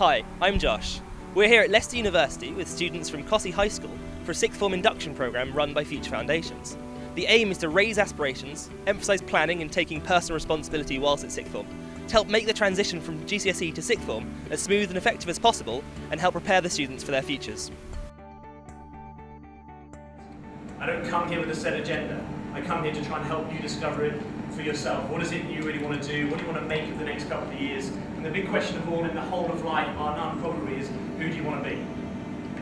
Hi, I'm Josh. We're here at Leicester University with students from Costessey High School for a sixth form induction programme run by Future Foundations. The aim is to raise aspirations, emphasise planning and taking personal responsibility whilst at sixth form, to help make the transition from GCSE to sixth form as smooth and effective as possible and help prepare the students for their futures. I don't come here with a set agenda. I come here to try and help you discover it for yourself. What is it you really want to do? What do you want to make of the next couple of years? And the big question of all in the whole of life, bar none probably, is who do you want to be?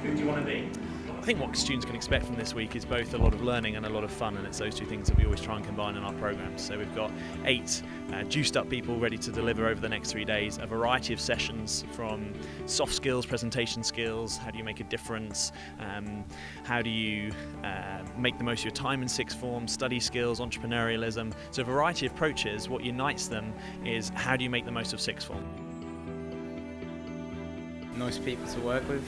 Who do you want to be? I think what students can expect from this week is both a lot of learning and a lot of fun, and it's those two things that we always try and combine in our programs. So we've got 8 juiced up people ready to deliver over the next 3 days, a variety of sessions from soft skills, presentation skills, how do you make a difference, how do you make the most of your time in sixth form, study skills, entrepreneurialism. So a variety of approaches. What unites them is how do you make the most of sixth form. Nice people to work with,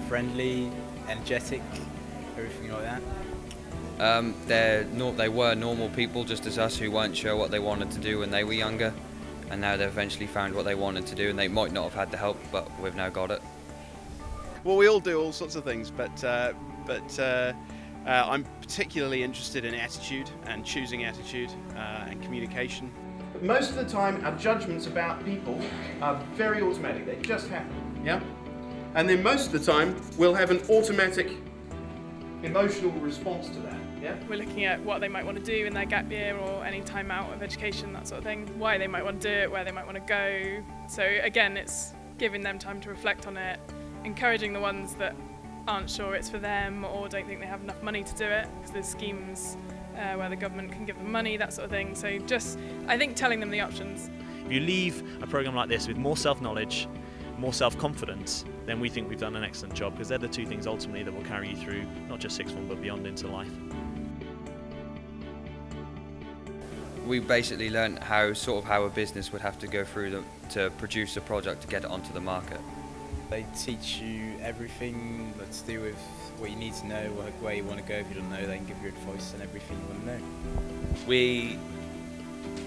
friendly, energetic, everything like that. They were normal people just as us who weren't sure what they wanted to do when they were younger, and now they've eventually found what they wanted to do, and they might not have had the help, but we've now got it. Well, we all do all sorts of things, but I'm particularly interested in attitude and choosing attitude and communication. Most of the time our judgments about people are very automatic, they just happen, yeah? And then most of the time we'll have an automatic emotional response to that, yeah? We're looking at what they might want to do in their gap year or any time out of education, that sort of thing, why they might want to do it, where they might want to go. So again, it's giving them time to reflect on it, encouraging the ones that aren't sure it's for them or don't think they have enough money to do it, because there's schemes where the government can give them money, that sort of thing. So just, I think, telling them the options. If you leave a programme like this with more self-knowledge, more self-confidence, then we think we've done an excellent job, because they're the two things ultimately that will carry you through not just sixth form but beyond into life. We basically learned how a business would have to go through to produce a product to get it onto the market. They teach you everything that's to do with what you need to know, where you want to go. If you don't know, they can give you advice on everything you want to know. We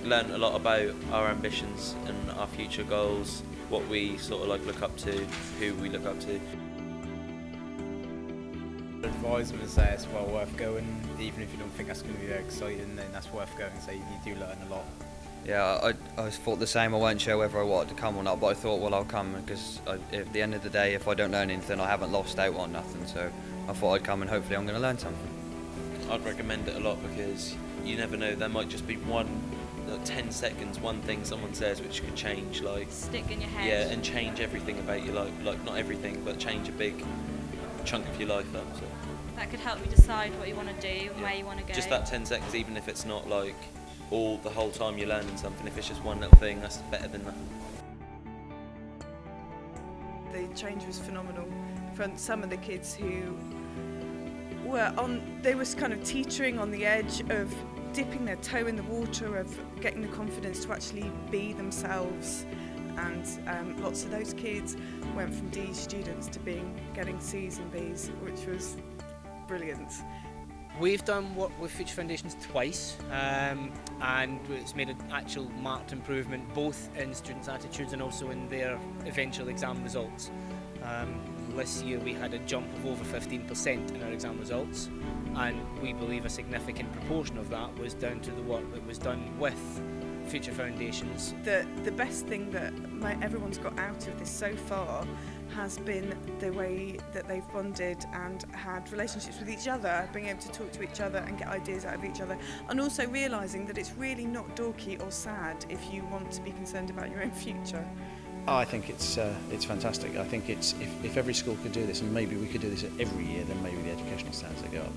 learned a lot about our ambitions and our future goals, what we sort of like look up to, who we look up to. Advise them and say it's well worth going, even if you don't think that's going to be very exciting, then that's worth going, so you do learn a lot. Yeah, I thought the same. I wasn't sure whether I wanted to come or not, but I thought, well, I'll come, because at the end of the day, if I don't learn anything, I haven't lost out on nothing, so I thought I'd come and hopefully I'm going to learn something. I'd recommend it a lot, because you never know, there might just be 10 seconds, one thing someone says which could change, like, stick in your head. Yeah, and change everything about your life, like not everything, but change a big chunk of your life up. So that could help you decide what you want to do and where you want to go. Just that 10 seconds, even if it's not like the whole time you're learning something, if it's just one little thing, that's better than nothing. The change was phenomenal from some of the kids who were they were kind of teetering on the edge of dipping their toe in the water, of getting the confidence to actually be themselves, and lots of those kids went from D students to getting C's and B's, which was brilliant. We've done work with Future Foundations twice, and it's made an actual marked improvement both in students' attitudes and also in their eventual exam results. This year we had a jump of over 15% in our exam results, and we believe a significant proportion of that was down to the work that was done with Future Foundations. The best thing that everyone's got out of this so far has been the way that they've bonded and had relationships with each other, being able to talk to each other and get ideas out of each other, and also realising that it's really not dorky or sad if you want to be concerned about your own future. I think it's fantastic. I think if every school could do this, and maybe we could do this every year, then maybe the educational standards would go up.